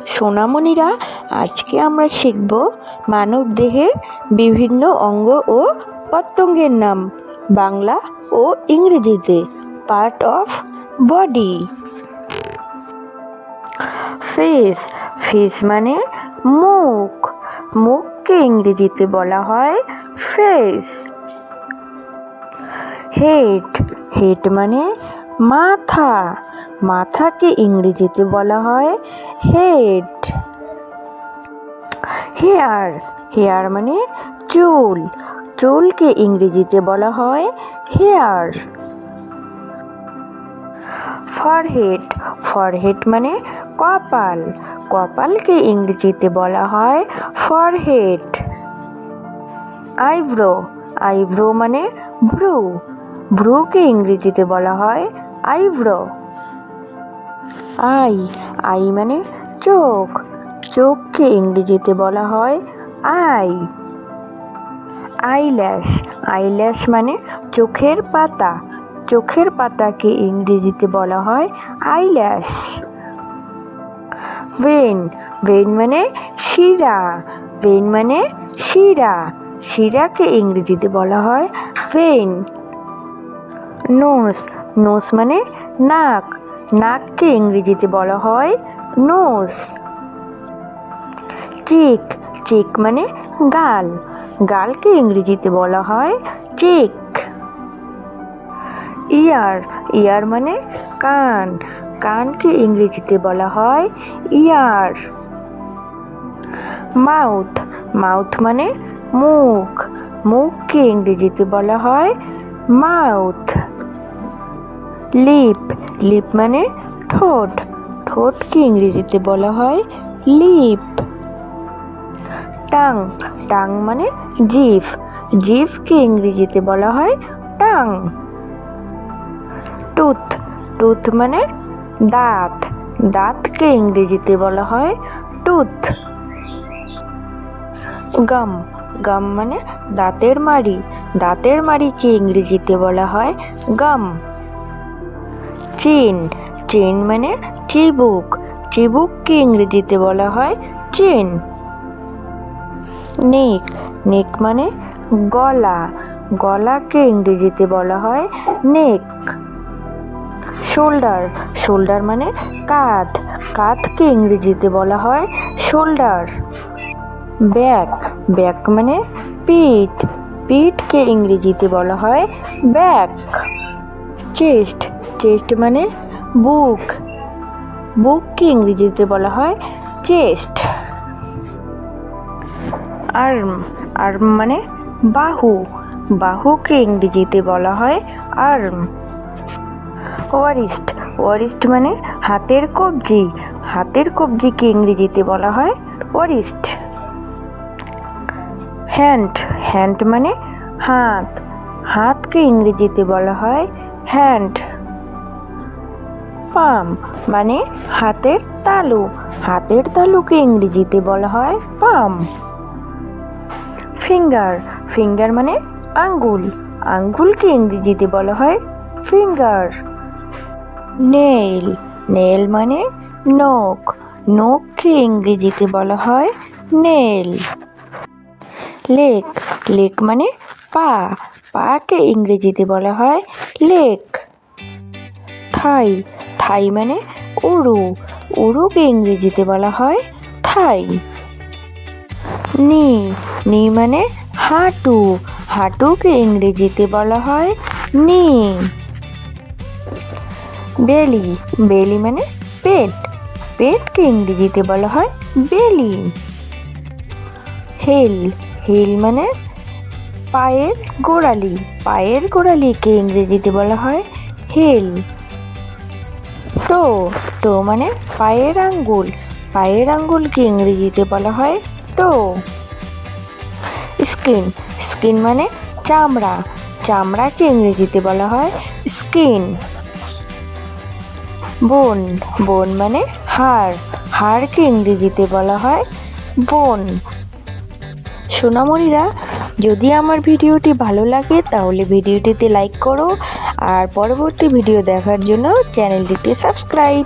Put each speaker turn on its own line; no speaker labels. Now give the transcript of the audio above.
সোনামণিরা, আজকে আমরা শিখব মানবদেহের বিভিন্ন অঙ্গ ও প্রত্যঙ্গের নাম বাংলা ও ইংরেজিতে। Part of body. Face. Face মানে মুখ। মুখকে ইংরেজিতে বলা হয় ফেস। হেড। হেড মানে মাথা। মাথাকে ইংরেজিতে বলা হয় হেড। হেয়ার। হেয়ার মানে চুল। চুলকে ইংরেজিতে বলা হয় হেয়ার। ফরহেড। ফরহেড মানে কপাল। কপালকে ইংরেজিতে বলা হয় ফরহেড। আইব্রো। আইব্রো মানে ভ্রু। ভ্রুকে ইংরেজিতে বলা হয় আইব্রো। আই। আই মানে চোখ। চোখকে ইংরেজিতে বলা হয় আই। আইল্যাশ। আইল্যাশ মানে চোখের পাতা। চোখের পাতাকে ইংরেজিতে বলা হয় আইল্যাশ। ভেন। ভেন মানে শিরা। ভেন মানে শিরা। শিরাকে ইংরেজিতে বলা হয় ভেন। নোজ। নোজ মানে নাক। নাককে ইংরেজিতে বলা হয় নোজ। চিক। চিক মানে গাল। গালকে ইংরেজিতে বলা হয় চিক। ইয়ার। ইয়ার মানে কান। কানকে ইংরেজিতে বলা হয় ইয়ার। মাউথ। মাউথ মানে মুখ। মুখকে ইংরেজিতে বলা হয় মাউথ। লিপ। লিপ মানে ঠোঁট। ঠোঁটকে ইংরেজিতে বলা হয় লিপ। টাং। টাং মানে জিভ। জিভকে ইংরেজিতে বলা হয় টাং। টুথ। টুথ মানে দাঁত। দাঁতকে ইংরেজিতে বলা হয় টুথ। গাম। গাম মানে দাঁতের মাড়ি। দাঁতের মাড়িকে ইংরেজিতে বলা হয় গাম। চেন। চেন মানে চিবুক। চিবুককে ইংরেজিতে বলা হয় চেন। নেক। নেক মানে গলা। গলাকে ইংরেজিতে বলা হয় নেক। শোল্ডার। শোল্ডার মানে কাঁধ। কাঁধকে ইংরেজিতে বলা হয় শোল্ডার। ব্যাক। ব্যাক মানে পিঠ। পিঠকে ইংরেজিতে বলা হয় ব্যাক। চেস্ট। চেস্ট মানে বুক। বুককে ইংরেজিতে বলা হয় চেস্ট। আর্ম। আর্ম মানে বাহু। বাহুকে ইংরেজিতে বলা হয় আর্ম। ওয়ারিস্ট। ওয়ারিস্ট মানে হাতের কবজি। হাতের কবজিকে ইংরেজিতে বলা হয় ওয়ারিস্ট। হ্যান্ড। হ্যান্ড মানে হাত। হাতকে ইংরেজিতে বলা হয় হ্যান্ড। পাম মানে হাতের তালু। হাতের তালুকে ইংরেজিতে বলা হয় পাম। ফিঙ্গার। ফিঙ্গার মানে আঙ্গুল। আঙ্গুলকে ইংরেজিতে বলা হয় ফিঙ্গার। নেইল। নেইল মানে নখ। নখকে ইংরেজিতে বলা হয় নেইল। লেগ। লেগ মানে পা। পাকে ইংরেজিতে বলা হয় লেগ। থাই। থাই মানে উরু। উরুকে ইংরেজিতে বলা হয় থাই। নি। নি মানে হাঁটু। হাঁটুকে ইংরেজিতে বলা হয় নি। বেলি। বেলি মানে পেট। পেটকে ইংরেজিতে বলা হয় বেলি। হিল। হিল মানে পায়ের গোড়ালি। পায়ের গোড়ালিকে ইংরেজিতে বলা হয় হিল। টো। টো মানে পায়ের আঙ্গুল। পায়ের আঙ্গুলকে ইংরেজিতে বলা হয় টো। স্কিন। স্কিন মানে চামড়া। চামড়াকে ইংরেজিতে বলা হয় স্কিন। বোন। বোন মানে হাড়। হাড়কে ইংরেজিতে বলা হয় বোন। সোনামণিরা, যদি আমার ভিডিওটি ভালো লাগে তাহলে ভিডিওটিতে লাইক করো আর পরবর্তী ভিডিও দেখার জন্য চ্যানেলটিতে সাবস্ক্রাইব।